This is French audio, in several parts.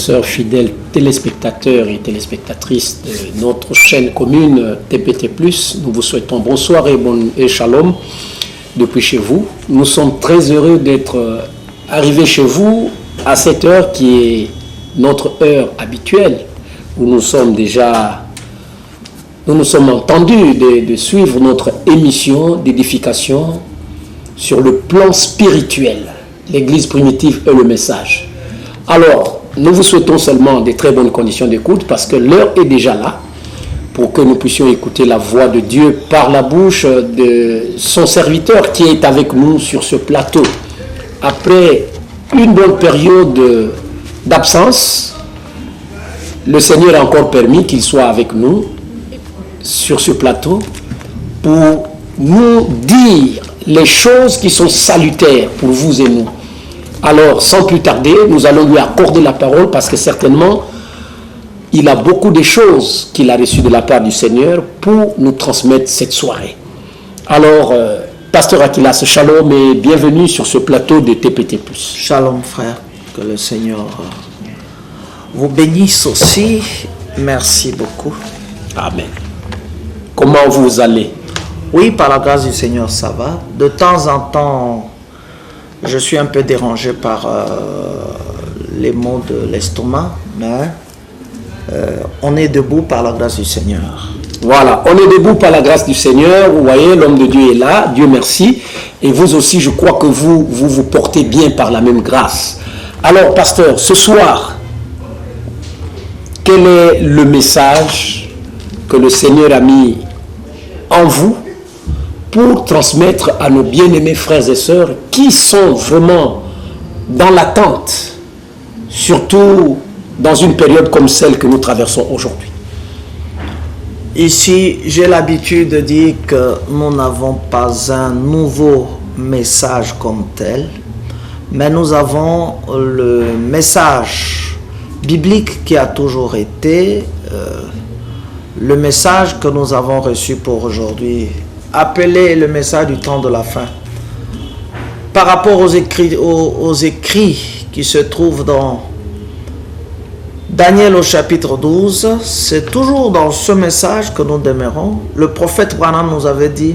sœurs fidèles téléspectateurs et téléspectatrices de notre chaîne commune TPT+. Nous vous souhaitons bonsoir et shalom depuis chez vous. Nous sommes très heureux d'être arrivés chez vous à cette heure qui est notre heure habituelle, où nous sommes entendus de suivre notre émission d'édification sur le plan spirituel, l'Église primitive et le message. Alors, nous vous souhaitons seulement des très bonnes conditions d'écoute parce que l'heure est déjà là pour que nous puissions écouter la voix de Dieu par la bouche de son serviteur qui est avec nous sur ce plateau. Après une bonne période d'absence, le Seigneur a encore permis qu'il soit avec nous sur ce plateau pour nous dire les choses qui sont salutaires pour vous et nous. Alors, sans plus tarder, nous allons lui accorder la parole parce que certainement, il a beaucoup de choses qu'il a reçues de la part du Seigneur pour nous transmettre cette soirée. Alors, Pasteur Akilas, shalom et bienvenue sur ce plateau de TPT+. Shalom frère, que le Seigneur vous bénisse aussi. Merci beaucoup. Amen. Comment vous allez? Oui, par la grâce du Seigneur, ça va. De temps en temps, je suis un peu dérangé par les maux de l'estomac, mais on est debout par la grâce du Seigneur. Voilà, on est debout par la grâce du Seigneur. Vous voyez, l'homme de Dieu est là, Dieu merci. Et vous aussi, je crois que vous portez bien par la même grâce. Alors, pasteur, ce soir, quel est le message que le Seigneur a mis en vous pour transmettre à nos bien-aimés frères et sœurs qui sont vraiment dans l'attente, surtout dans une période comme celle que nous traversons aujourd'hui? Ici, j'ai l'habitude de dire que nous n'avons pas un nouveau message comme tel, mais nous avons le message biblique qui a toujours été le message que nous avons reçu pour aujourd'hui, appelé le message du temps de la fin. Par rapport aux écrits qui se trouvent dans Daniel au chapitre 12, c'est toujours dans ce message que nous demeurons. Le prophète Branham nous avait dit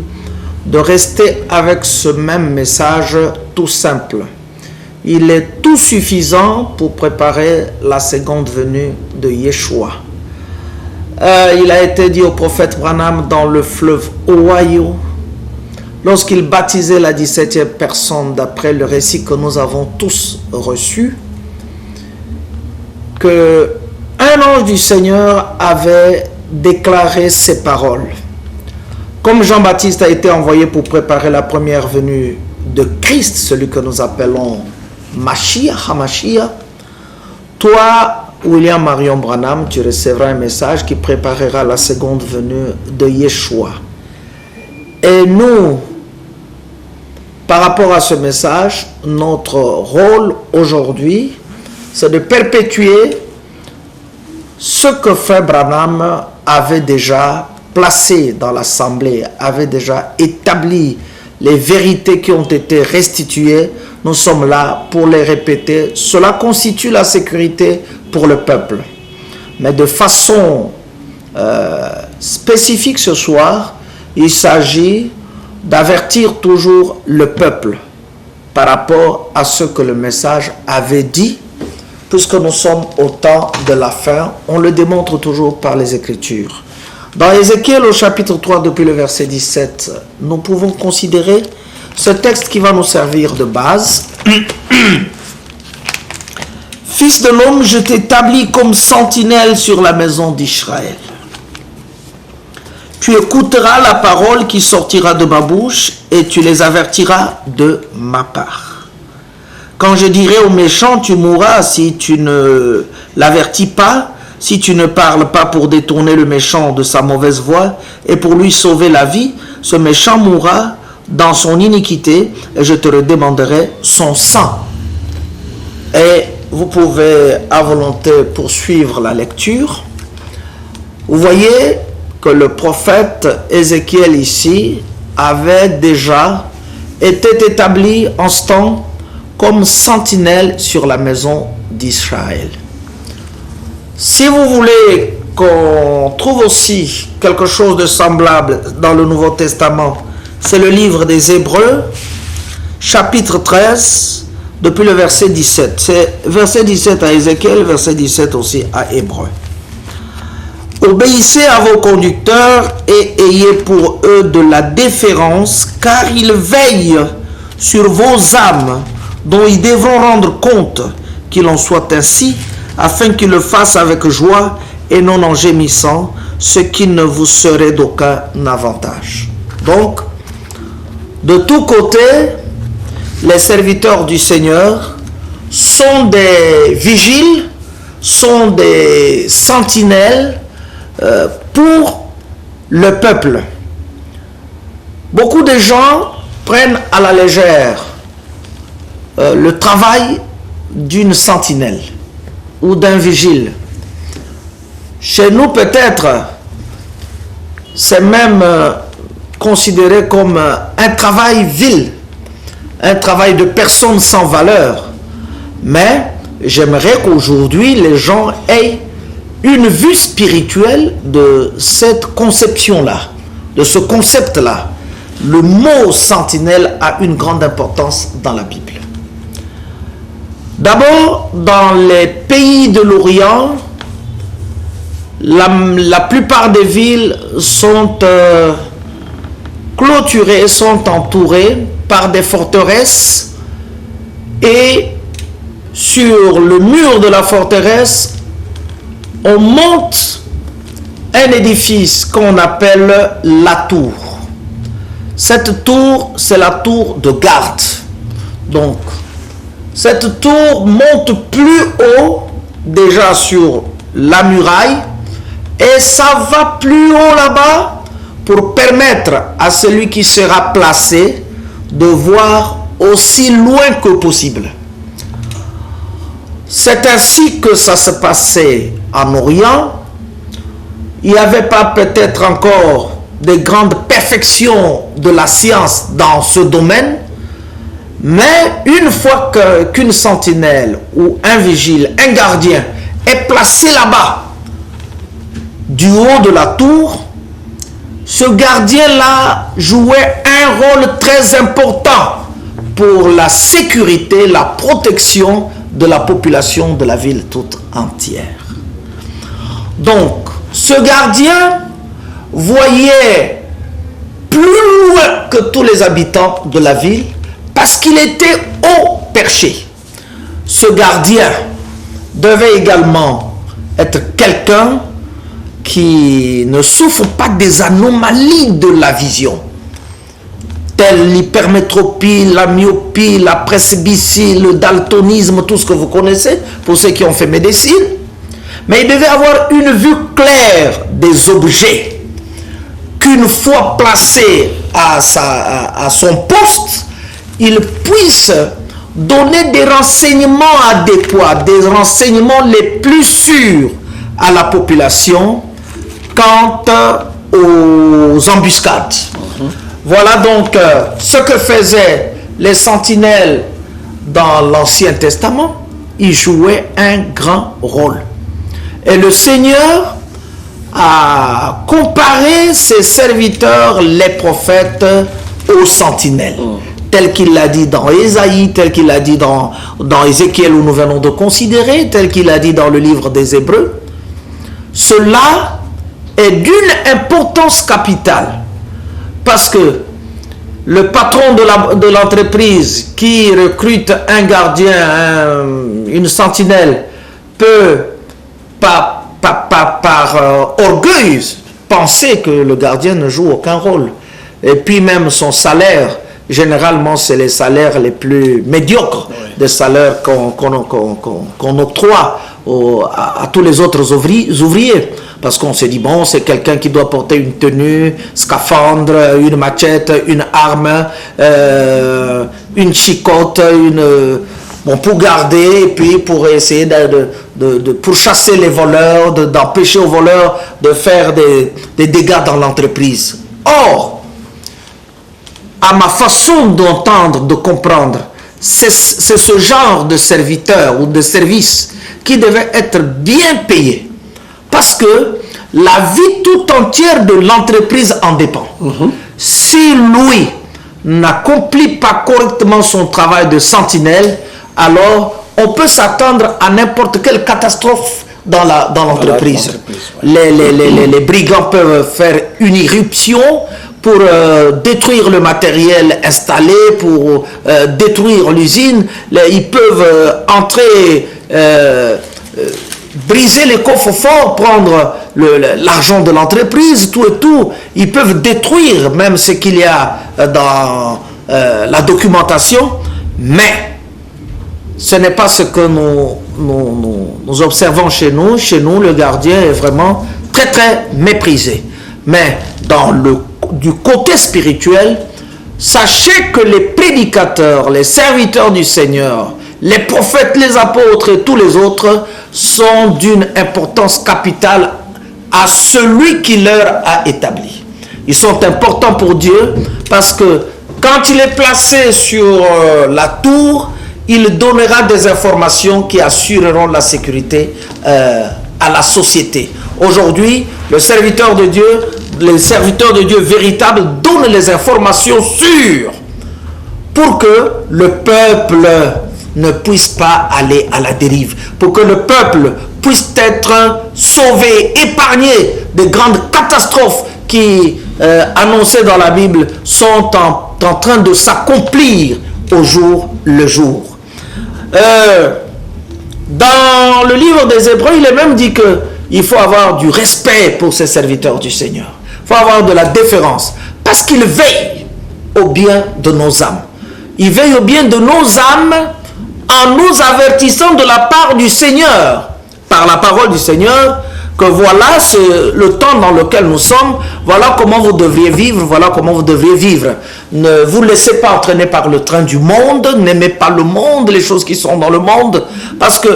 de rester avec ce même message tout simple. Il est tout suffisant pour préparer la seconde venue de Yeshua. Il a été dit au prophète Branham dans le fleuve Ohio, lorsqu'il baptisait la 17e personne, d'après le récit que nous avons tous reçu, qu'un ange du Seigneur avait déclaré ces paroles. Comme Jean-Baptiste a été envoyé pour préparer la première venue de Christ, celui que nous appelons Mashiach, Hamashiach, toi, William Marion Branham, tu recevras un message qui préparera la seconde venue de Yeshua. Et nous, par rapport à ce message, notre rôle aujourd'hui, c'est de perpétuer ce que Frère Branham avait déjà placé dans l'assemblée, avait déjà établi les vérités qui ont été restituées. Nous sommes là pour les répéter. Cela constitue la sécurité pour le peuple. Mais de façon spécifique ce soir, il s'agit d'avertir toujours le peuple par rapport à ce que le message avait dit, puisque nous sommes au temps de la fin. On le démontre toujours par les Écritures. Dans Ézéchiel au chapitre 3, depuis le verset 17, nous pouvons considérer ce texte qui va nous servir de base. Fils de l'homme, je t'établis comme sentinelle sur la maison d'Israël. Tu écouteras la parole qui sortira de ma bouche et tu les avertiras de ma part. Quand je dirai au méchant, tu mourras si tu ne l'avertis pas, si tu ne parles pas pour détourner le méchant de sa mauvaise voie et pour lui sauver la vie, ce méchant mourra dans son iniquité et je te redemanderai son sang. Et vous pouvez à volonté poursuivre la lecture. Vous voyez que le prophète Ézéchiel ici avait déjà été établi en ce temps comme sentinelle sur la maison d'Israël. Si vous voulez qu'on trouve aussi quelque chose de semblable dans le Nouveau Testament, c'est le livre des Hébreux, chapitre 13, depuis le verset 17. C'est verset 17 à Ézéchiel, verset 17 aussi à Hébreux. Obéissez à vos conducteurs et ayez pour eux de la déférence, car ils veillent sur vos âmes, dont ils devront rendre compte, qu'il en soit ainsi, afin qu'ils le fassent avec joie et non en gémissant, ce qui ne vous serait d'aucun avantage. Donc, de tous côtés, les serviteurs du Seigneur sont des vigiles, sont des sentinelles pour le peuple. Beaucoup de gens prennent à la légère le travail d'une sentinelle ou d'un vigile. Chez nous, peut-être, c'est même considéré comme un travail vil, un travail de personne sans valeur. Mais j'aimerais qu'aujourd'hui, les gens aient une vue spirituelle de cette conception-là, de ce concept-là. Le mot sentinelle a une grande importance dans la Bible. D'abord, dans les pays de l'Orient, la plupart des villes sont clôturées, sont entourées par des forteresses, et sur le mur de la forteresse, on monte un édifice qu'on appelle la tour. Cette tour, c'est la tour de garde. Donc, cette tour monte plus haut, déjà sur la muraille, et ça va plus haut là-bas pour permettre à celui qui sera placé de voir aussi loin que possible. C'est ainsi que ça se passait en Orient. Il n'y avait pas peut-être encore de grandes perfections de la science dans ce domaine, mais une fois qu'une sentinelle ou un vigile, un gardien est placé là-bas, du haut de la tour, ce gardien-là jouait un rôle très important pour la sécurité, la protection de la population de la ville toute entière. Donc, ce gardien voyait plus loin que tous les habitants de la ville parce qu'il était haut perché. Ce gardien devait également être quelqu'un qui ne souffre pas des anomalies de la vision, telles l'hypermétropie, la myopie, la presbytie, le daltonisme, tout ce que vous connaissez pour ceux qui ont fait médecine. Mais il devait avoir une vue claire des objets, qu'une fois placé à son poste, il puisse donner des renseignements adéquats, des renseignements les plus sûrs à la population quant aux embuscades. Voilà donc ce que faisaient les sentinelles dans l'Ancien Testament. Ils jouaient un grand rôle. Et le Seigneur a comparé ses serviteurs, les prophètes, aux sentinelles. Tel qu'il l'a dit dans Ésaïe, tel qu'il l'a dit dans Ézéchiel où nous venons de considérer, tel qu'il l'a dit dans le livre des Hébreux. Cela est d'une importance capitale. Parce que le patron de l'entreprise qui recrute un gardien, une sentinelle, peut par orgueil penser que le gardien ne joue aucun rôle. Et puis même son salaire, généralement c'est les salaires les plus médiocres, des salaires qu'on octroie à tous les autres ouvriers. Parce qu'on se dit, bon, c'est quelqu'un qui doit porter une tenue, scaphandre, une machette, une arme, une chicotte, pour garder, et puis pour essayer pour chasser les voleurs, d'empêcher aux voleurs de faire des dégâts dans l'entreprise. Or, à ma façon d'entendre, de comprendre, c'est ce genre de serviteur ou de service qui devait être bien payé. Parce que la vie tout entière de l'entreprise en dépend. Si lui n'accomplit pas correctement son travail de sentinelle, alors on peut s'attendre à n'importe quelle catastrophe dans l'entreprise. Les brigands peuvent faire une irruption pour détruire le matériel installé, pour détruire l'usine. Ils peuvent entrer, briser les coffres forts, prendre l'argent de l'entreprise, tout et tout. Ils peuvent détruire même ce qu'il y a dans la documentation, mais ce n'est pas ce que nous observons chez nous. Chez nous, le gardien est vraiment très très méprisé. Mais du côté spirituel, sachez que les prédicateurs, les serviteurs du Seigneur, les prophètes, les apôtres et tous les autres sont d'une importance capitale à celui qui leur a établi. Ils sont importants pour Dieu parce que quand il est placé sur la tour, il donnera des informations qui assureront la sécurité à la société. Aujourd'hui, les serviteurs de Dieu véritables donnent les informations sûres pour que le peuple ne puisse pas aller à la dérive, pour que le peuple puisse être sauvé, épargné des grandes catastrophes qui, annoncées dans la Bible, sont en train de s'accomplir au jour le jour. Dans le livre des Hébreux, il est même dit qu'il faut avoir du respect pour ces serviteurs du Seigneur. Il faut avoir de la déférence, parce qu'ils veillent au bien de nos âmes. Ils veillent au bien de nos âmes en nous avertissant de la part du Seigneur, par la parole du Seigneur, que voilà le temps dans lequel nous sommes, voilà comment vous devriez vivre, voilà comment vous devriez vivre. Ne vous laissez pas entraîner par le train du monde, n'aimez pas le monde, les choses qui sont dans le monde, parce que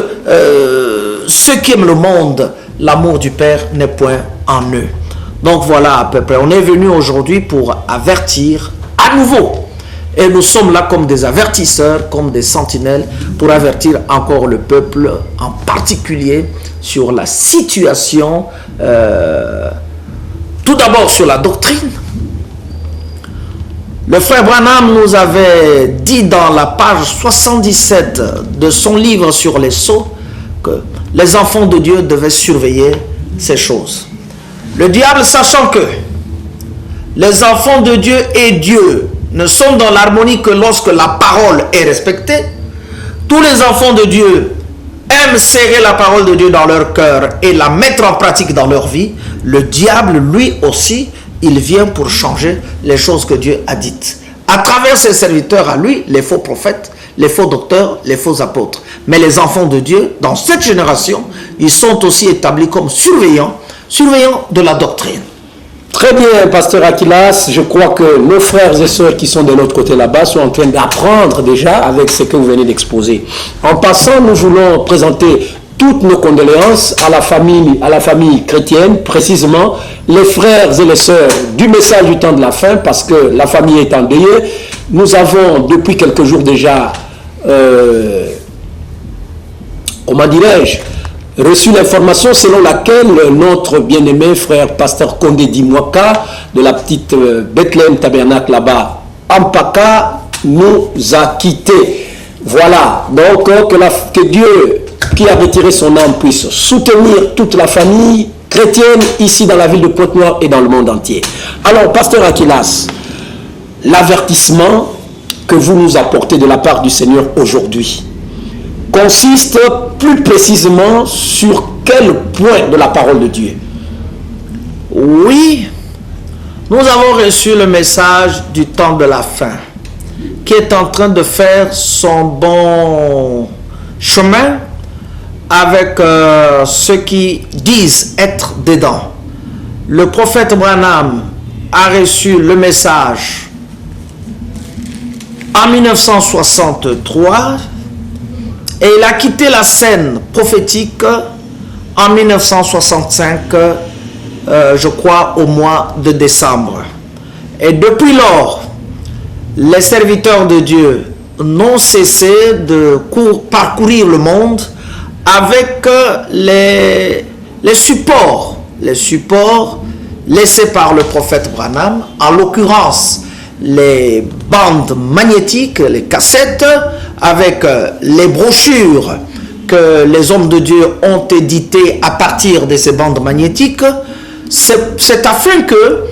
ceux qui aiment le monde, l'amour du Père n'est point en eux. Donc voilà à peu près, on est venu aujourd'hui pour avertir à nouveau. Et nous sommes là comme des avertisseurs, comme des sentinelles, pour avertir encore le peuple, en particulier sur la situation, tout d'abord sur la doctrine. Le frère Branham nous avait dit dans la page 77 de son livre sur les sceaux que les enfants de Dieu devaient surveiller ces choses. Le diable, sachant que les enfants de Dieu et Dieu ne sont dans l'harmonie que lorsque la parole est respectée, tous les enfants de Dieu aiment serrer la parole de Dieu dans leur cœur et la mettre en pratique dans leur vie. Le diable, lui aussi, il vient pour changer les choses que Dieu a dites. À travers ses serviteurs à lui, les faux prophètes, les faux docteurs, les faux apôtres. Mais les enfants de Dieu, dans cette génération, ils sont aussi établis comme surveillants de la doctrine. Très bien, pasteur Akilas, je crois que nos frères et sœurs qui sont de l'autre côté là-bas sont en train d'apprendre déjà avec ce que vous venez d'exposer. En passant, nous voulons présenter toutes nos condoléances à la famille chrétienne, précisément les frères et les sœurs du message du temps de la fin, parce que la famille est endeuillée. Nous avons depuis quelques jours déjà, comment dirais-je, reçu l'information selon laquelle notre bien-aimé frère pasteur Condé Dimwaka de la petite Bethléem Tabernacle là-bas, Ampaka, nous a quittés. Voilà, donc que Dieu qui a retiré son âme puisse soutenir toute la famille chrétienne ici dans la ville de Pointe-Noire et dans le monde entier. Alors, pasteur Akilas, l'avertissement que vous nous apportez de la part du Seigneur aujourd'hui consiste plus précisément sur quel point de la parole de Dieu? Oui, nous avons reçu le message du temps de la fin qui est en train de faire son bon chemin avec ceux qui disent être dedans. Le prophète Branham a reçu le message en 1963 et il a quitté la scène prophétique en 1965, je crois au mois de décembre. Et depuis lors, les serviteurs de Dieu n'ont cessé de parcourir le monde avec les supports laissés par le prophète Branham, en l'occurrence les bandes magnétiques, les cassettes, avec les brochures que les hommes de Dieu ont éditées à partir de ces bandes magnétiques. C'est afin que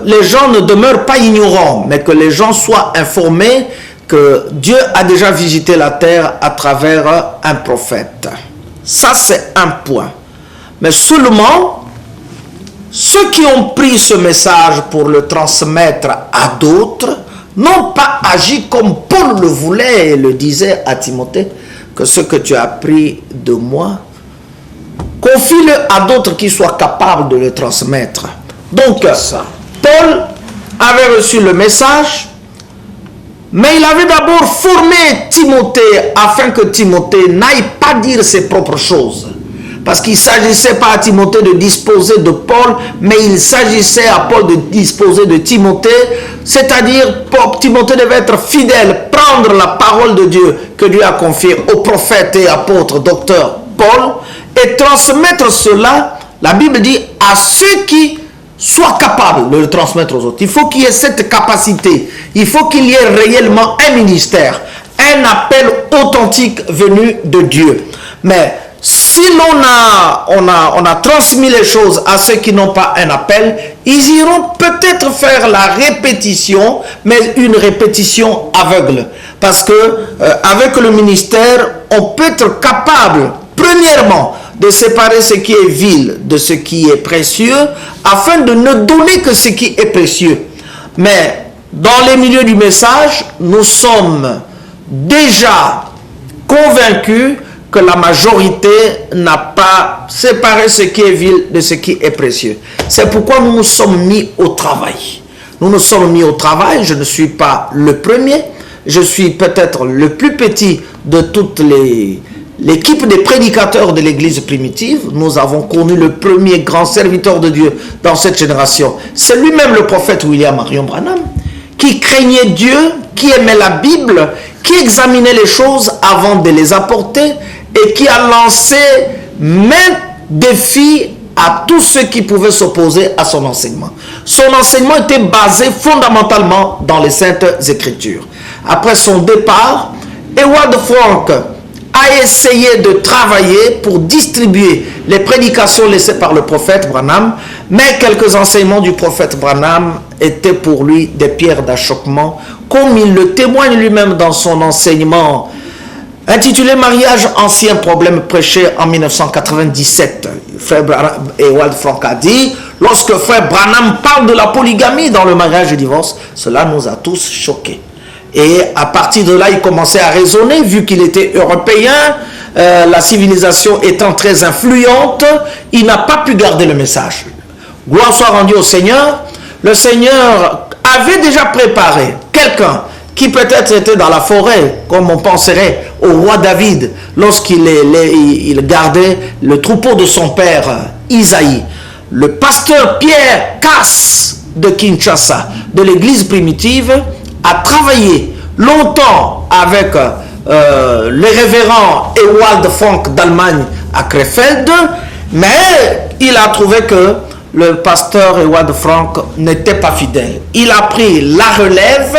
les gens ne demeurent pas ignorants, mais que les gens soient informés que Dieu a déjà visité la terre à travers un prophète. Ça, c'est un point. Mais seulement, ceux qui ont pris ce message pour le transmettre à d'autres n'ont pas agi comme Paul le voulait et le disait à Timothée, que ce que tu as appris de moi, confie-le à d'autres qui soient capables de le transmettre. Donc, Paul avait reçu le message, mais il avait d'abord formé Timothée afin que Timothée n'aille pas dire ses propres choses. Parce qu'il ne s'agissait pas à Timothée de disposer de Paul, mais il s'agissait à Paul de disposer de Timothée. C'est-à-dire, Timothée devait être fidèle, prendre la parole de Dieu que Dieu a confiée au prophète et apôtre docteur Paul, et transmettre cela, la Bible dit, à ceux qui soient capables de le transmettre aux autres. Il faut qu'il y ait cette capacité. Il faut qu'il y ait réellement un ministère, un appel authentique venu de Dieu. Mais si on a transmis les choses à ceux qui n'ont pas un appel, ils iront peut-être faire la répétition, mais une répétition aveugle. Parce que avec le ministère, on peut être capable, premièrement, de séparer ce qui est vil de ce qui est précieux, afin de ne donner que ce qui est précieux. Mais dans les milieux du message, nous sommes déjà convaincus que la majorité n'a pas séparé ce qui est vil de ce qui est précieux. C'est pourquoi nous nous sommes mis au travail. Nous nous sommes mis au travail. Je ne suis pas le premier. Je suis peut-être le plus petit de toute l'équipe des prédicateurs de l'église primitive. Nous avons connu le premier grand serviteur de Dieu dans cette génération. C'est lui-même le prophète William Marion Branham, qui craignait Dieu, qui aimait la Bible, qui examinait les choses avant de les apporter, et qui a lancé maints défis à tous ceux qui pouvaient s'opposer à son enseignement. Son enseignement était basé fondamentalement dans les Saintes Écritures. Après son départ, Ewald Frank a essayé de travailler pour distribuer les prédications laissées par le prophète Branham, mais quelques enseignements du prophète Branham étaient pour lui des pierres d'achoppement, comme il le témoigne lui-même dans son enseignement intitulé Mariage, ancien problème, prêché en 1997. Frère Ewald Frank a dit, lorsque frère Branham parle de la polygamie dans le mariage et le divorce, cela nous a tous choqués. Et à partir de là, il commençait à raisonner, vu qu'il était européen, la civilisation étant très influente, il n'a pas pu garder le message. Gloire soit rendue au Seigneur. Le Seigneur avait déjà préparé quelqu'un qui peut-être était dans la forêt, comme on penserait au roi David, lorsqu'il il gardait le troupeau de son père, Isaïe. Le pasteur Pierre Cass de Kinshasa, de l'église primitive, a travaillé longtemps avec le révérend Ewald Frank d'Allemagne à Krefeld, mais il a trouvé que le pasteur Ewald Frank n'était pas fidèle. Il a pris la relève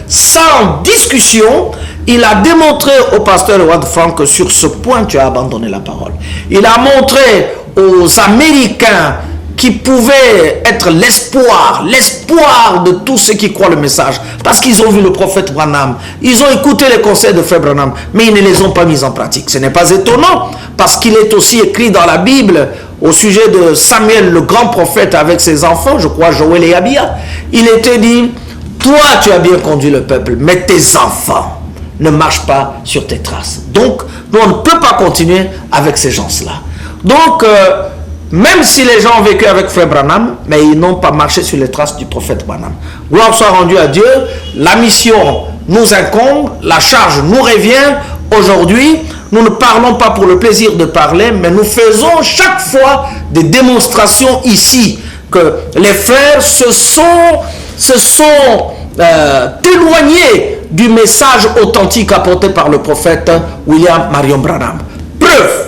sans discussion. Il a démontré au pasteur Ewald Frank que sur ce point, tu as abandonné la parole. Il a montré aux Américains qui pouvaient être l'espoir de tous ceux qui croient le message, parce qu'ils ont vu le prophète Branham, ils ont écouté les conseils de frère Branham, mais ils ne les ont pas mis en pratique. Ce n'est pas étonnant, parce qu'il est aussi écrit dans la Bible au sujet de Samuel, le grand prophète, avec ses enfants, je crois Joël et Abia. Il était dit, toi tu as bien conduit le peuple, mais tes enfants ne marchent pas sur tes traces. Donc, nous, on ne peut pas continuer avec ces gens-là. Donc, même si les gens ont vécu avec frère Branham, mais ils n'ont pas marché sur les traces du prophète Branham. Gloire soit rendue à Dieu. La mission nous incombe, la charge nous revient. Aujourd'hui, nous ne parlons pas pour le plaisir de parler, mais nous faisons chaque fois des démonstrations ici que les frères se sont éloignés du message authentique apporté par le prophète William Marion Branham. Preuve, preuve,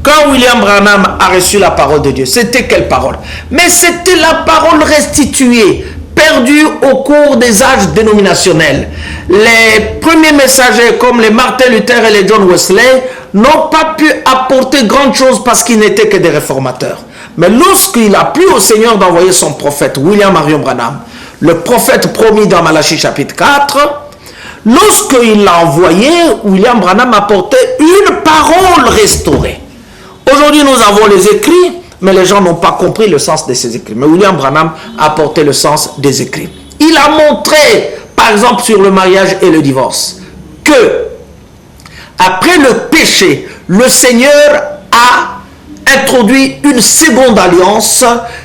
quand William Branham a reçu la parole de Dieu, c'était quelle parole? Mais c'était la parole restituée, perdue au cours des âges dénominationnels. Les premiers messagers comme les Martin Luther et les John Wesley n'ont pas pu apporter grand chose parce qu'ils n'étaient que des réformateurs. Mais lorsqu'il a plu au Seigneur d'envoyer son prophète, William Marion Branham, le prophète promis dans Malachie chapitre 4, lorsqu'il l'a envoyé, William Branham apportait une parole restaurée. Aujourd'hui, nous avons les écrits, mais les gens n'ont pas compris le sens de ces écrits. Mais William Branham a apporté le sens des écrits. Il a montré, par exemple, sur le mariage et le divorce, que après le péché, le Seigneur a introduit une seconde alliance.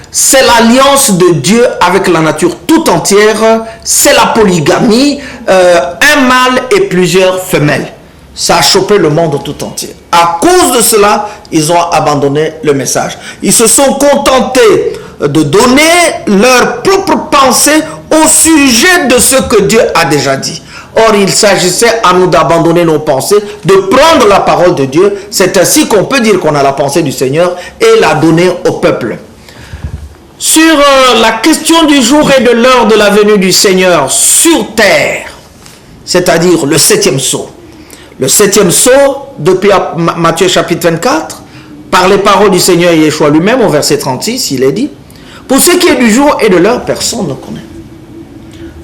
C'est l'alliance de Dieu avec la nature tout entière. C'est la polygamie, un mâle et plusieurs femelles. Ça a chopé le monde tout entier. À cause de cela, ils ont abandonné le message. Ils se sont contentés de donner leur propre pensée au sujet de ce que Dieu a déjà dit. Or, il s'agissait à nous d'abandonner nos pensées, de prendre la parole de Dieu. C'est ainsi qu'on peut dire qu'on a la pensée du Seigneur et la donner au peuple. Sur la question du jour et de l'heure de la venue du Seigneur sur terre, c'est-à-dire le 7e sceau. Le 7e sceau, depuis Matthieu chapitre 24, par les paroles du Seigneur Yeshua lui-même, au verset 36, il est dit, « Pour ce qui est du jour et de l'heure, personne ne connaît.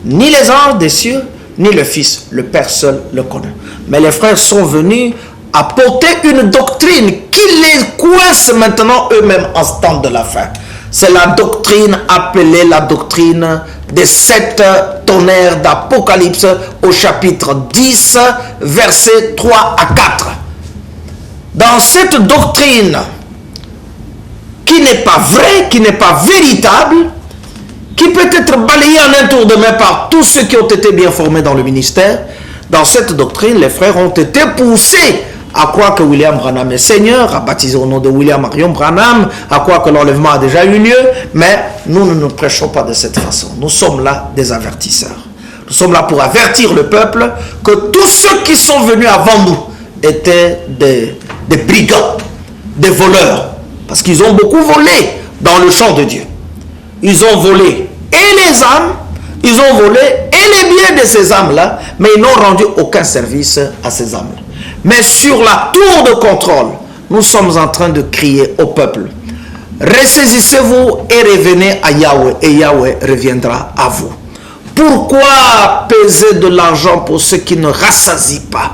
Ni les anges des cieux, ni le Fils, le Père seul le connaît. » Mais les frères sont venus apporter une doctrine qui les coince maintenant eux-mêmes en ce temps de la fin. C'est la doctrine appelée la doctrine des 7 tonnerres d'Apocalypse au chapitre 10, versets 3 à 4. Dans cette doctrine qui n'est pas vraie, qui n'est pas véritable, qui peut être balayée en un tour de main par tous ceux qui ont été bien formés dans le ministère, dans cette doctrine, les frères ont été poussés à croire que William Branham est Seigneur, à baptiser au nom de William Marion Branham, à croire que l'enlèvement a déjà eu lieu, mais nous ne nous prêchons pas de cette façon. Nous sommes là des avertisseurs. Nous sommes là pour avertir le peuple que tous ceux qui sont venus avant nous étaient des brigands, des voleurs, parce qu'ils ont beaucoup volé dans le champ de Dieu. Ils ont volé et les âmes, ils ont volé et les biens de ces âmes-là, mais ils n'ont rendu aucun service à ces âmes-là. Mais sur la tour de contrôle, nous sommes en train de crier au peuple, ressaisissez-vous et revenez à Yahweh, et Yahweh reviendra à vous. Pourquoi peser de l'argent pour ceux qui ne rassasient pas?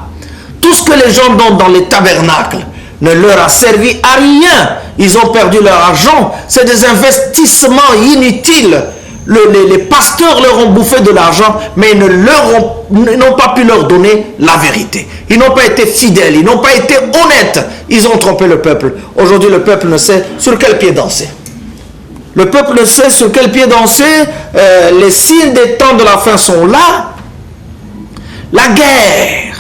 Tout ce que les gens donnent dans les tabernacles ne leur a servi à rien. Ils ont perdu leur argent. C'est des investissements inutiles. Les pasteurs leur ont bouffé de l'argent, mais ils n'ont pas pu leur donner la vérité. Ils n'ont pas été fidèles, ils n'ont pas été honnêtes. Ils ont trompé le peuple. Aujourd'hui, le peuple ne sait sur quel pied danser. Le peuple ne sait sur quel pied danser. Les signes des temps de la fin sont là. La guerre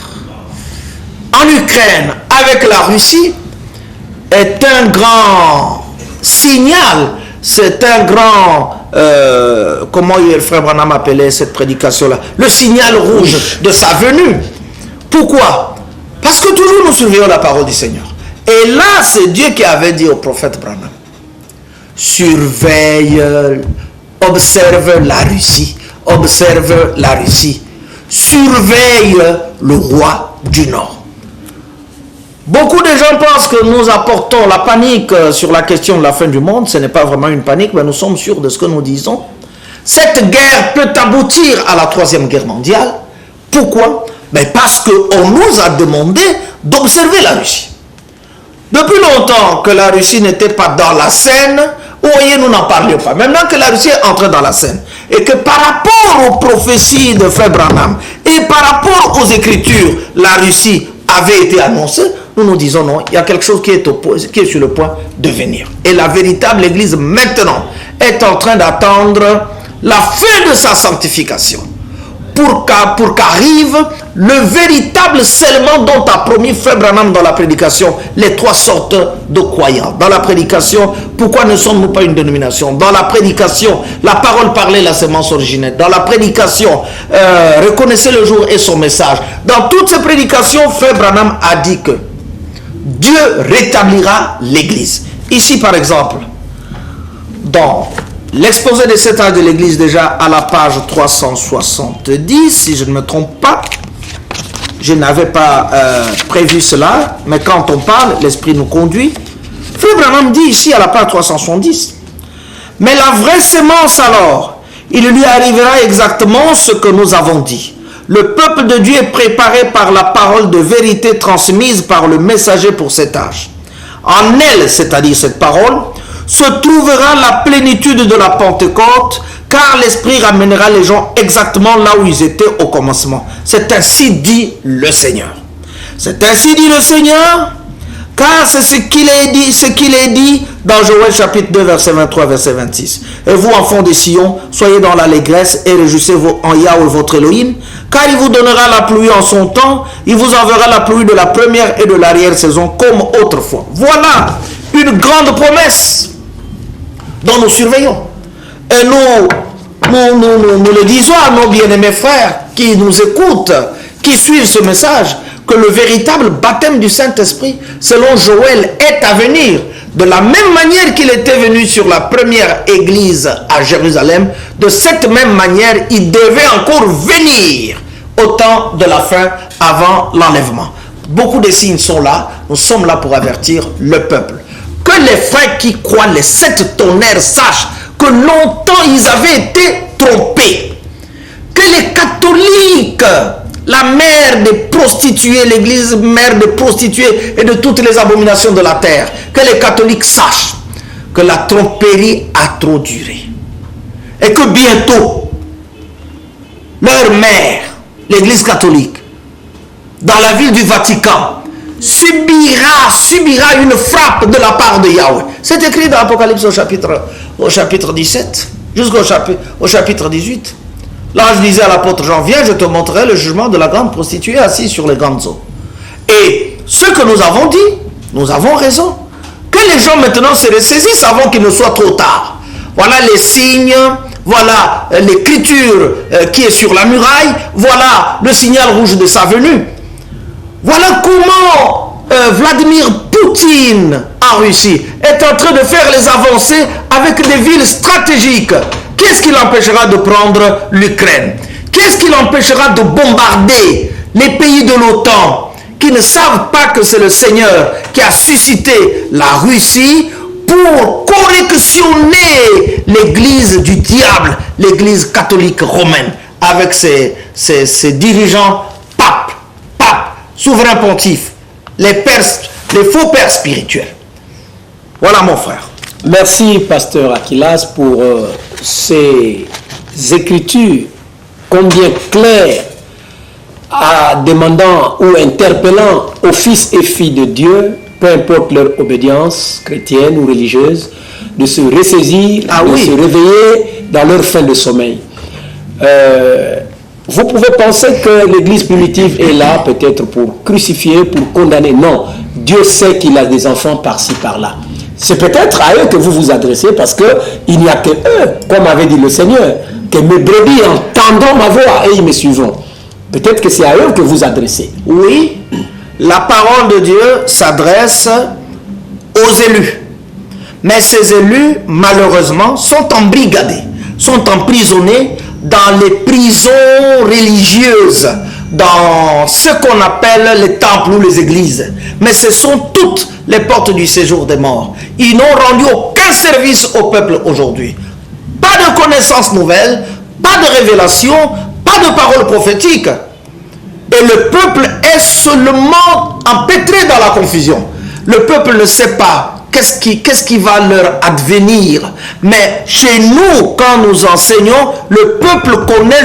en Ukraine avec la Russie est un grand signal. C'est un grand... comment le frère Branham appelait cette prédication-là? Le signal rouge de sa venue. Pourquoi? Parce que toujours nous surveillons la parole du Seigneur. Et là, c'est Dieu qui avait dit au prophète Branham, surveille, observe la Russie, observe la Russie, surveille le roi du Nord. Beaucoup de gens pensent que nous apportons la panique sur la question de la fin du monde. Ce n'est pas vraiment une panique, mais nous sommes sûrs de ce que nous disons. Cette guerre peut aboutir à la 3e guerre mondiale. Pourquoi? Mais parce qu'on nous a demandé d'observer la Russie. Depuis longtemps que la Russie n'était pas dans la scène, vous voyez, nous n'en parlions pas. Maintenant que la Russie est entrée dans la scène, et que par rapport aux prophéties de frère Branham, et par rapport aux Écritures, la Russie avait été annoncée, nous nous disons non, il y a quelque chose qui est sur le point de venir. Et la véritable Église maintenant est en train d'attendre la fin de sa sanctification pour qu'arrive le véritable scellement dont a promis frère Branham dans la prédication, les 3 sortes de croyants. Dans la prédication, pourquoi ne sommes-nous pas une dénomination? Dans la prédication, la parole parlée, la sémence originelle. Dans la prédication, reconnaissez le jour et son message. Dans toutes ces prédications, frère Branham a dit que Dieu rétablira l'Église. Ici, par exemple, dans l'exposé des 7 âges de l'Église, déjà à la page 370, si je ne me trompe pas, je n'avais pas prévu cela, mais quand on parle, l'Esprit nous conduit. Frère Branham dit ici à la page 370, mais la vraie sémence alors, il lui arrivera exactement ce que nous avons dit. Le peuple de Dieu est préparé par la parole de vérité transmise par le messager pour cet âge. En elle, c'est-à-dire cette parole, se trouvera la plénitude de la Pentecôte, car l'Esprit ramènera les gens exactement là où ils étaient au commencement. C'est ainsi dit le Seigneur. C'est ainsi dit le Seigneur, car c'est ce qu'il est dit dans Joël chapitre 2, verset 23, verset 26. Et vous, enfants de Sion, soyez dans l'allégresse et réjouissez-vous en Yahweh votre Elohim, car il vous donnera la pluie en son temps, il vous enverra la pluie de la première et de l'arrière-saison comme autrefois. Voilà une grande promesse dont nous surveillons. Et nous le disons à nos bien-aimés frères qui nous écoutent, qui suivent ce message, que le véritable baptême du Saint-Esprit, selon Joël, est à venir. De la même manière qu'il était venu sur la première église à Jérusalem, de cette même manière, il devait encore venir au temps de la fin, avant l'enlèvement. Beaucoup de signes sont là. Nous sommes là pour avertir le peuple. Que les frères qui croient les 7 tonnerres sachent que longtemps ils avaient été trompés. Que les catholiques, la mère des prostituées, l'église mère des prostituées et de toutes les abominations de la terre, que les catholiques sachent que la tromperie a trop duré. Et que bientôt, leur mère, l'église catholique, dans la ville du Vatican, subira une frappe de la part de Yahweh. C'est écrit dans l'Apocalypse au chapitre 17, jusqu'au chapitre 18. L'ange disait à l'apôtre Jean, viens, je te montrerai le jugement de la grande prostituée assise sur les grandes eaux. Et ce que nous avons dit, nous avons raison. Que les gens maintenant se ressaisissent avant qu'il ne soit trop tard. Voilà les signes, voilà l'écriture qui est sur la muraille, voilà le signal rouge de sa venue. Voilà comment Vladimir Poutine en Russie est en train de faire les avancées avec des villes stratégiques. Qu'est-ce qui l'empêchera de prendre l'Ukraine? Qu'est-ce qui l'empêchera de bombarder les pays de l'OTAN qui ne savent pas que c'est le Seigneur qui a suscité la Russie pour correctionner l'église du diable, l'église catholique romaine, avec ses dirigeants papes, souverains pontifes, les faux pères spirituels. Voilà mon frère. Merci, pasteur Aquilas, pour ces écritures combien claires, demandant ou interpellant aux fils et filles de Dieu, peu importe leur obédience chrétienne ou religieuse, de se ressaisir, se réveiller dans leur fin de sommeil. Vous pouvez penser que l'église primitive est là peut-être pour crucifier, pour condamner. Non, Dieu sait qu'il a des enfants par-ci, par-là. C'est peut-être à eux que vous vous adressez parce qu'il n'y a que eux, comme avait dit le Seigneur, que mes brebis entendront ma voix et ils me suivront. Peut-être que c'est à eux que vous adressez. Oui, la parole de Dieu s'adresse aux élus. Mais ces élus, malheureusement, sont embrigadés, sont emprisonnés dans les prisons religieuses, dans ce qu'on appelle les temples ou les églises. Mais ce sont toutes les portes du séjour des morts. Ils n'ont rendu aucun service au peuple aujourd'hui. Pas de connaissances nouvelles, pas de révélations, pas de paroles prophétiques. Et le peuple est seulement empêtré dans la confusion. Le peuple ne sait pas qu'est-ce qui va leur advenir. Mais chez nous, quand nous enseignons, le peuple connaît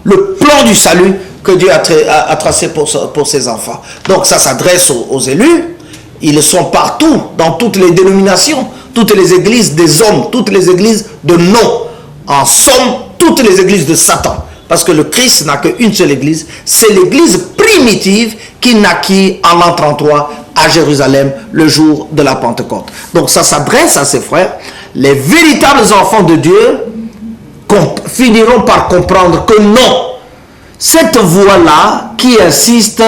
le plan du salut que Dieu a tracé pour ses enfants. Donc ça s'adresse aux élus. Ils sont partout, dans toutes les dénominations, toutes les églises des hommes, toutes les églises de non. En somme, toutes les églises de Satan. Parce que le Christ n'a qu'une seule église, c'est l'église primitive qui naquit en l'an 33 à Jérusalem le jour de la Pentecôte. Donc ça s'adresse à ses frères. Les véritables enfants de Dieu finiront par comprendre que non, cette voix-là qui insiste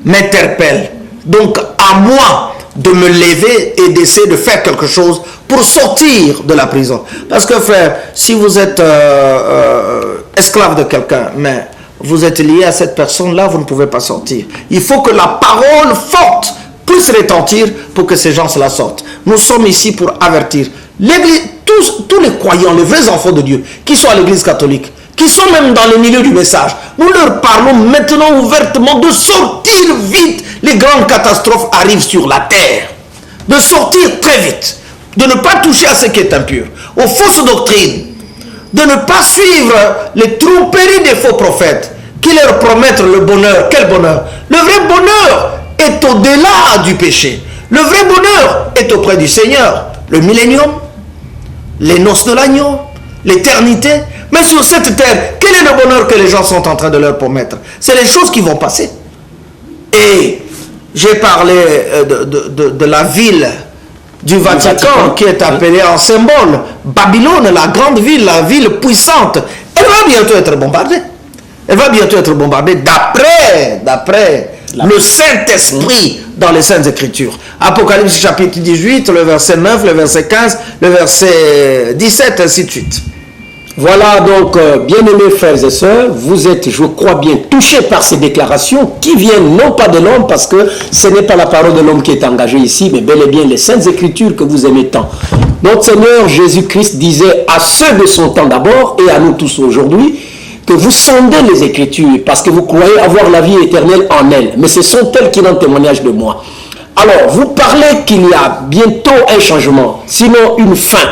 m'interpelle. Donc, à moi de me lever et d'essayer de faire quelque chose pour sortir de la prison. Parce que, frère, si vous êtes esclave de quelqu'un, mais vous êtes lié à cette personne-là, vous ne pouvez pas sortir. Il faut que la parole forte puisse retentir pour que ces gens-là sortent. Nous sommes ici pour avertir l'Église, tous les croyants, les vrais enfants de Dieu, qui sont à l'Église catholique, qui sont même dans le milieu du message. Nous leur parlons maintenant ouvertement de sortir vite. Les grandes catastrophes arrivent sur la terre. De sortir très vite. De ne pas toucher à ce qui est impur, aux fausses doctrines. De ne pas suivre les tromperies des faux prophètes qui leur promettent le bonheur. Quel bonheur? Le vrai bonheur est au-delà du péché. Le vrai bonheur est auprès du Seigneur. Le millénium, les noces de l'agneau, l'éternité. Mais sur cette terre, quel est le bonheur que les gens sont en train de leur promettre? C'est les choses qui vont passer. Et j'ai parlé de la ville du Vatican qui est appelée en symbole Babylone, la grande ville, la ville puissante. Elle va bientôt être bombardée. Elle va bientôt être bombardée d'après le Saint-Esprit dans les Saintes Écritures. Apocalypse chapitre 18, le verset 9, le verset 15, le verset 17, ainsi de suite. Voilà donc, bien-aimés frères et sœurs, vous êtes, je crois bien, touchés par ces déclarations qui viennent non pas de l'homme, parce que ce n'est pas la parole de l'homme qui est engagée ici, mais bel et bien les Saintes Écritures que vous aimez tant. Notre Seigneur Jésus-Christ disait à ceux de son temps d'abord, et à nous tous aujourd'hui, que vous sondez les Écritures, parce que vous croyez avoir la vie éternelle en elles, mais ce sont elles qui rendent témoignage de moi. Alors, vous parlez qu'il y a bientôt un changement, sinon une fin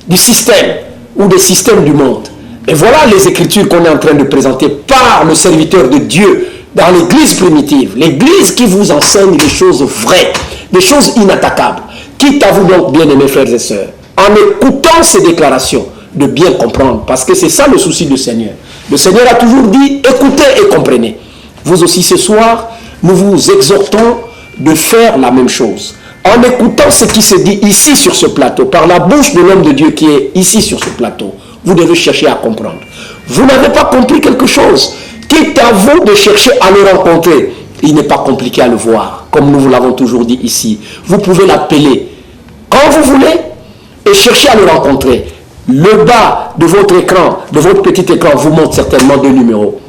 du système, ou des systèmes du monde. Et voilà les Écritures qu'on est en train de présenter par le serviteur de Dieu dans l'Église primitive. L'Église qui vous enseigne des choses vraies, des choses inattaquables. Quitte à vous donc, bien-aimés frères et sœurs, en écoutant ces déclarations, de bien comprendre, parce que c'est ça le souci du Seigneur. Le Seigneur a toujours dit, écoutez et comprenez. Vous aussi ce soir, nous vous exhortons de faire la même chose. En écoutant ce qui se dit ici sur ce plateau, par la bouche de l'homme de Dieu qui est ici sur ce plateau, vous devez chercher à comprendre. Vous n'avez pas compris quelque chose, quitte à vous de chercher à le rencontrer. Il n'est pas compliqué à le voir, comme nous vous l'avons toujours dit ici. Vous pouvez l'appeler quand vous voulez et chercher à le rencontrer. Le bas de votre écran, de votre petit écran, vous montre certainement deux numéros.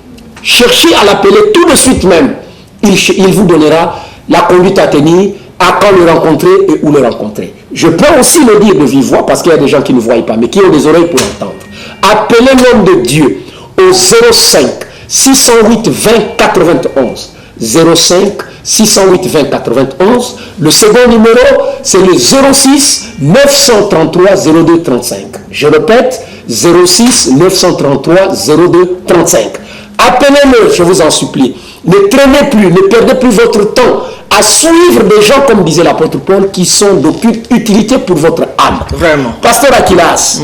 Cherchez à l'appeler tout de suite même. Il vous donnera la conduite à tenir, à quand le rencontrer et où le rencontrer. Je peux aussi le dire de vive voix parce qu'il y a des gens qui ne voient pas, mais qui ont des oreilles pour entendre. Appelez l'homme de Dieu au 05 608 20 91. 05 608 20 91. Le second numéro, c'est le 06 933 02 35. Je répète, 06 933 02 35. Appelez-le, je vous en supplie. Ne traînez plus, ne perdez plus votre temps à suivre des gens, comme disait l'apôtre Paul, qui sont d'aucune utilité pour votre âme. Vraiment. Pasteur Aquilas,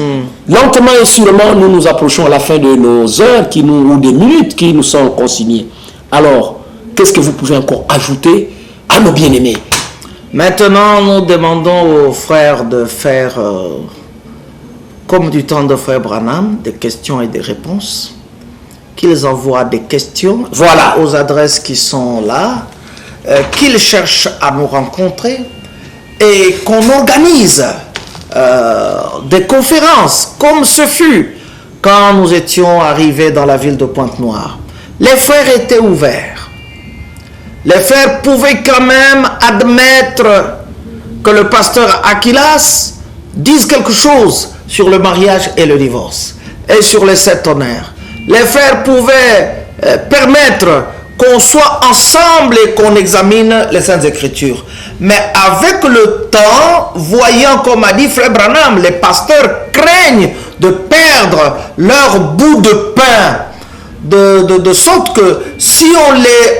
lentement et sûrement, nous nous approchons à la fin de nos heures ou des minutes qui nous sont consignées. Alors, qu'est-ce que vous pouvez encore ajouter à nos bien-aimés? Maintenant, nous demandons aux frères de faire, comme du temps de frère Branham, des questions et des réponses. Qu'ils envoient des questions aux adresses qui sont là, qu'ils cherchent à nous rencontrer et qu'on organise des conférences, comme ce fut quand nous étions arrivés dans la ville de Pointe-Noire. Les frères étaient ouverts. Les frères pouvaient quand même admettre que le pasteur Aquilas dise quelque chose sur le mariage et le divorce et sur les 7 honneurs. Les frères pouvaient permettre qu'on soit ensemble et qu'on examine les Saintes Écritures. Mais avec le temps, voyant, comme a dit frère Branham, les pasteurs craignent de perdre leur bout de pain. De sorte que si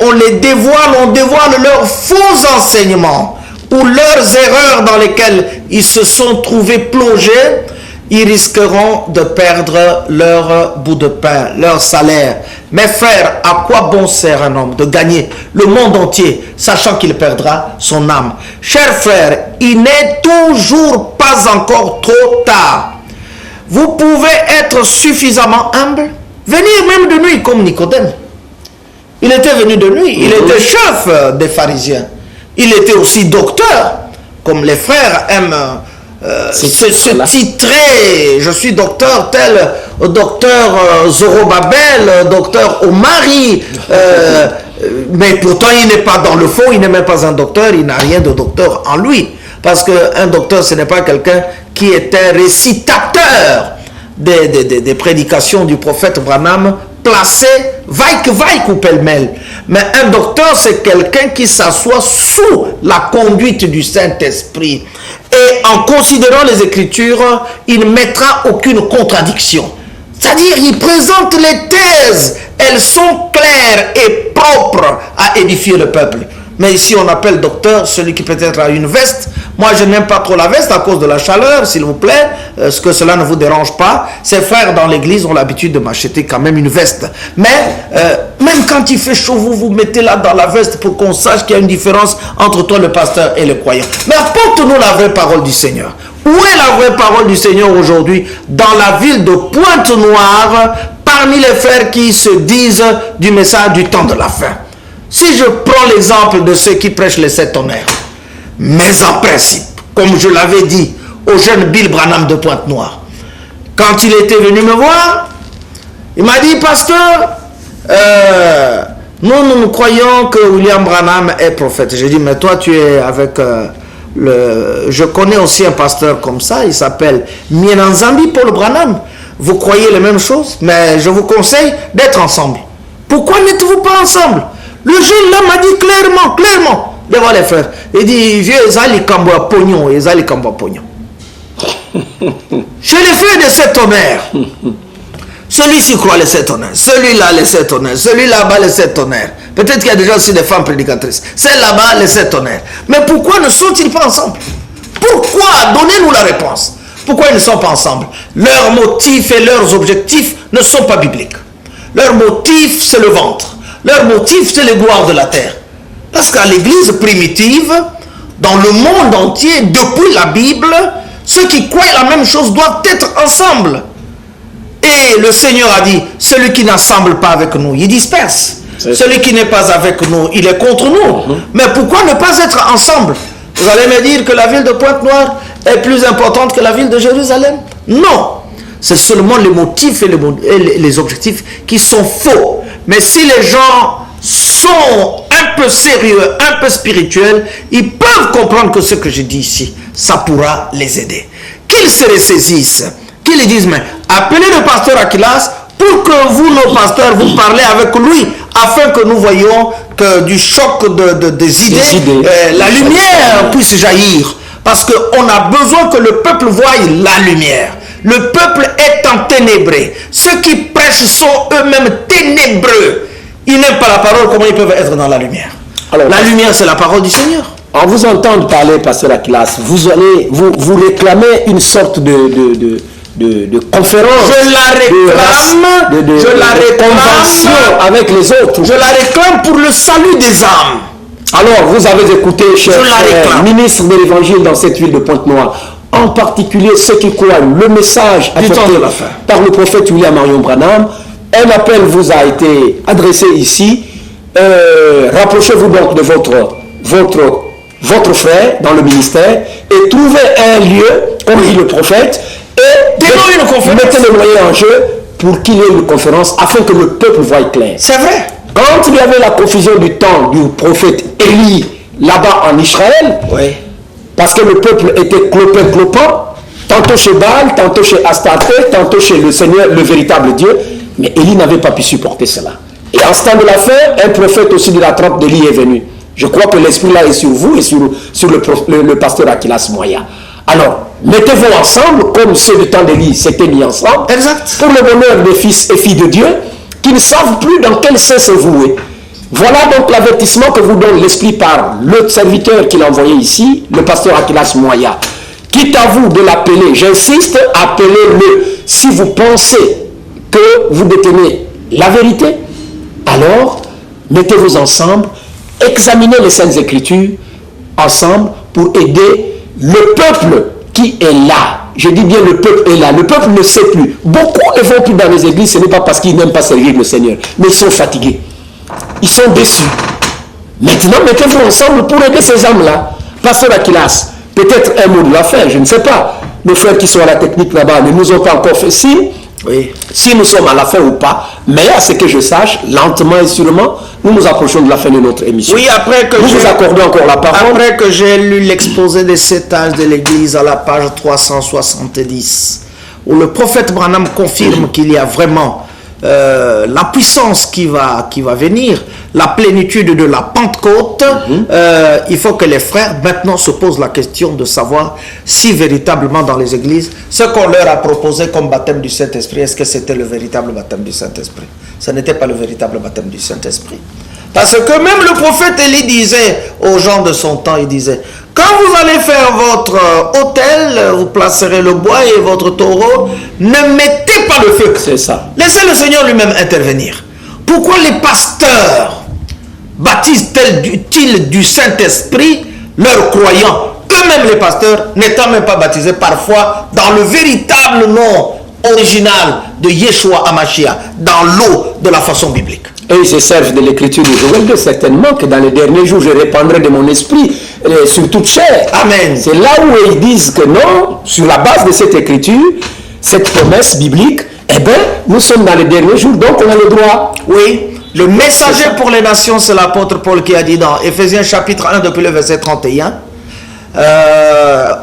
on les dévoile, on dévoile leurs faux enseignements ou leurs erreurs dans lesquelles ils se sont trouvés plongés, ils risqueront de perdre leur bout de pain, leur salaire. Mes frères, à quoi bon sert un homme de gagner le monde entier, sachant qu'il perdra son âme? Chers frères, il n'est toujours pas encore trop tard. Vous pouvez être suffisamment humble, venir même de nuit comme Nicodème. Il était venu de nuit, il était chef des pharisiens. Il était aussi docteur, comme les frères aiment se titrer. Je suis docteur tel docteur Zorobabel, docteur Omari. Mais pourtant, il n'est pas dans le fond, il n'est même pas un docteur, il n'a rien de docteur en lui. Parce qu'un docteur, ce n'est pas quelqu'un qui était récitateur des prédications du prophète Branham, placé vaille que vaille ou pêle-mêle. Mais un docteur, c'est quelqu'un qui s'assoit sous la conduite du Saint-Esprit. Et en considérant les Écritures, il ne mettra aucune contradiction. C'est-à-dire, il présente les thèses. Elles sont claires et propres à édifier le peuple. Mais ici, on appelle docteur celui qui peut-être a une veste. Moi, je n'aime pas trop la veste à cause de la chaleur, s'il vous plaît. Ce que cela ne vous dérange pas. Ces frères dans l'église ont l'habitude de m'acheter quand même une veste. Mais même quand il fait chaud, vous mettez là dans la veste pour qu'on sache qu'il y a une différence entre toi, le pasteur, et le croyant. Mais apporte-nous la vraie parole du Seigneur. Où est la vraie parole du Seigneur aujourd'hui dans la ville de Pointe-Noire, parmi les frères qui se disent du message du temps de la fin? Si je prends l'exemple de ceux qui prêchent les 7 tonnerres, mais en principe, comme je l'avais dit au jeune Bill Branham de Pointe-Noire, quand il était venu me voir, il m'a dit, pasteur, nous croyons que William Branham est prophète. J'ai dit, mais toi tu es avec je connais aussi un pasteur comme ça, il s'appelle Mienanzambi Paul Branham. Vous croyez les mêmes choses, mais je vous conseille d'être ensemble. Pourquoi n'êtes-vous pas ensemble? Le jeune là m'a dit clairement, devant les frères. Il dit, vieux, Ezali Kamboa Pognon, Ezali Kamboa Pognon. Chez les frères de 7 tonnerres, celui-ci croit les 7 tonnerres, celui-là les 7 tonnerres, celui là-bas les 7 tonnerres. Peut-être qu'il y a déjà aussi des femmes prédicatrices. Celle là-bas les 7 tonnerres. Mais pourquoi ne sont-ils pas ensemble? Pourquoi? Donnez-nous la réponse. Pourquoi ils ne sont pas ensemble? Leurs motifs et leurs objectifs ne sont pas bibliques. Leur motif, c'est le ventre. Leur motif, c'est les gloires de la terre. Parce qu'à l'église primitive, dans le monde entier, depuis la Bible, ceux qui croient la même chose doivent être ensemble. Et le Seigneur a dit, celui qui n'assemble pas avec nous, il disperse. Celui qui n'est pas avec nous, il est contre nous. Mais pourquoi ne pas être ensemble? Vous allez me dire que la ville de Pointe-Noire est plus importante que la ville de Jérusalem? Non. C'est seulement les motifs et les objectifs qui sont faux. Mais si les gens sont un peu sérieux, un peu spirituels, ils peuvent comprendre que ce que je dis ici, ça pourra les aider. Qu'ils se ressaisissent, qu'ils disent, mais appelez le pasteur Aquilas pour que vous, nos pasteurs, vous parlez avec lui, afin que nous voyions que du choc des idées, la lumière puisse jaillir. Parce qu'on a besoin que le peuple voie la lumière. Le peuple est enténébré. Ceux qui prêchent sont eux-mêmes ténébreux. Ils n'aiment pas la parole, comment ils peuvent être dans la lumière? Alors, la lumière, c'est la parole du Seigneur. En vous entendant parler, pasteur Aquilas, vous réclamez une sorte de conférence. Je la réclame. Convention avec les autres. Je la réclame pour le salut des âmes. Alors, vous avez écouté, cher ministre de l'Évangile dans cette ville de Pointe-Noire, en particulier ceux qui croient le message apporté par le prophète William Marion Branham. Un appel vous a été adressé ici. Rapprochez-vous donc de votre frère dans le ministère et trouvez un lieu, comme dit le prophète, et mettez les moyens en jeu pour qu'il y ait une conférence afin que le peuple voie clair. C'est vrai. Quand il y avait la confusion du temps du prophète Élie là-bas en Israël, parce que le peuple était clopin, tantôt chez Baal, tantôt chez Astarté, tantôt chez le Seigneur, le véritable Dieu, mais Élie n'avait pas pu supporter cela. Et en ce temps de la fin, un prophète aussi de la trempe d'Élie est venu. Je crois que l'esprit là est sur vous et sur le pasteur Aquilas Moya. Alors, mettez-vous ensemble, comme ceux du temps d'Élie s'étaient mis ensemble, pour le bonheur des fils et filles de Dieu, qui ne savent plus dans quel sens se vouer. Voilà donc l'avertissement que vous donne l'Esprit par le serviteur qu'il a envoyé ici, le pasteur Aquilas Moya. Quitte à vous de l'appeler, j'insiste, appelez-le. Si vous pensez que vous détenez la vérité, alors mettez-vous ensemble, examinez les Saintes Écritures ensemble pour aider le peuple qui est là. Je dis bien le peuple est là. Le peuple ne sait plus. Beaucoup ne vont plus dans les églises, ce n'est pas parce qu'ils n'aiment pas servir le Seigneur, mais ils sont fatigués. Ils sont déçus. Maintenant, mettez-vous ensemble pour aider ces hommes-là. Pasteur Akilas, peut-être un mot de la fin, je ne sais pas. Nos frères qui sont à la technique là-bas ne nous ont pas encore fait signe. Oui. Si nous sommes à la fin ou pas, mais à ce que je sache, lentement et sûrement, nous nous approchons de la fin de notre émission. Oui, après que nous vous accordons encore la parole. Après que j'ai lu l'exposé des 7 âges de l'Église à la page 370, où le prophète Branham confirme qu'il y a vraiment la puissance qui va venir, la plénitude de la Pentecôte, il faut que les frères maintenant se posent la question de savoir si véritablement dans les églises, ce qu'on leur a proposé comme baptême du Saint-Esprit, est-ce que c'était le véritable baptême du Saint-Esprit? Ce n'était pas le véritable baptême du Saint-Esprit. Parce que même le prophète Élie disait aux gens de son temps, il disait, quand vous allez faire votre autel, vous placerez le bois et votre taureau, ne mettez pas le feu. C'est ça. Laissez le Seigneur lui-même intervenir. Pourquoi les pasteurs baptisent-ils du Saint-Esprit leurs croyants, eux-mêmes les pasteurs, n'étant même pas baptisés parfois dans le véritable nom original de Yeshua HaMashiach, dans l'eau de la façon biblique? Et ils se servent de l'écriture de Joël 2, certainement que dans les derniers jours, je répandrai de mon esprit sur toute chair. Amen. C'est là où ils disent que non, sur la base de cette écriture, cette promesse biblique, eh bien, nous sommes dans les derniers jours, donc on a le droit. Oui, le messager pour les nations, c'est l'apôtre Paul qui a dit dans Éphésiens chapitre 1, depuis le verset 31,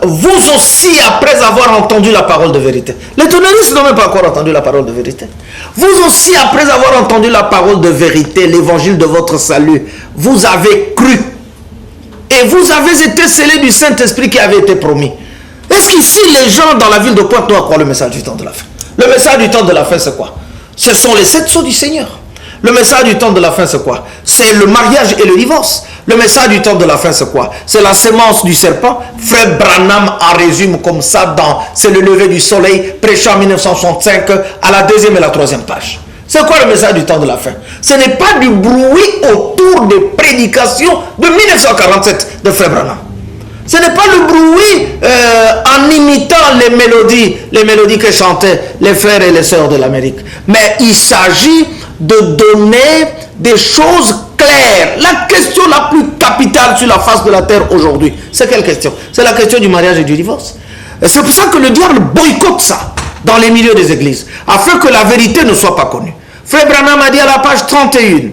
vous aussi, après avoir entendu la parole de vérité. Les tonneristes n'ont même pas encore entendu la parole de vérité. Vous aussi, après avoir entendu la parole de vérité, l'évangile de votre salut, vous avez cru. Et vous avez été scellés du Saint-Esprit qui avait été promis. Est-ce qu'ici, les gens dans la ville de Pointe-Noire croient le message du temps de la fin? Le message du temps de la fin, c'est quoi? Ce sont les 7 sceaux du Seigneur. Le message du temps de la fin, c'est quoi? C'est le mariage et le divorce. Le message du temps de la fin, c'est quoi? C'est la sémence du serpent. Frère Branham en résume comme ça dans C'est le lever du soleil, prêchant en 1965 à la 2e et la 3e page. C'est quoi le message du temps de la fin? Ce n'est pas du bruit autour des prédications de 1947 de Frère Branham. Ce n'est pas le bruit en imitant les mélodies que chantaient les frères et les sœurs de l'Amérique. Mais il s'agit de donner des choses claires. La question la plus capitale sur la face de la terre aujourd'hui, c'est quelle question? C'est la question du mariage et du divorce. Et c'est pour ça que le diable boycotte ça dans les milieux des églises, afin que la vérité ne soit pas connue. Frère Branham a dit à la page 31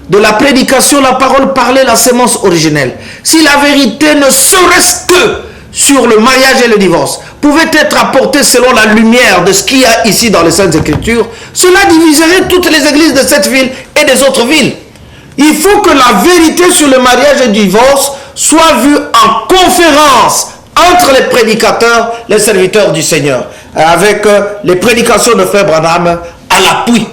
de la prédication, la parole parlée, la sémence originelle. Si la vérité ne serait-ce que sur le mariage et le divorce pouvait être apportée selon la lumière de ce qu'il y a ici dans les Saintes Écritures, cela diviserait toutes les églises de cette ville et des autres villes. Il faut que la vérité sur le mariage et le divorce soit vue en conférence entre les prédicateurs, les serviteurs du Seigneur, avec les prédications de Frère Branham à l'appui,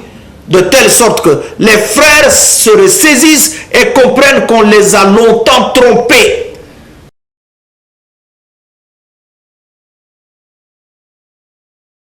de telle sorte que les frères se ressaisissent et comprennent qu'on les a longtemps trompés.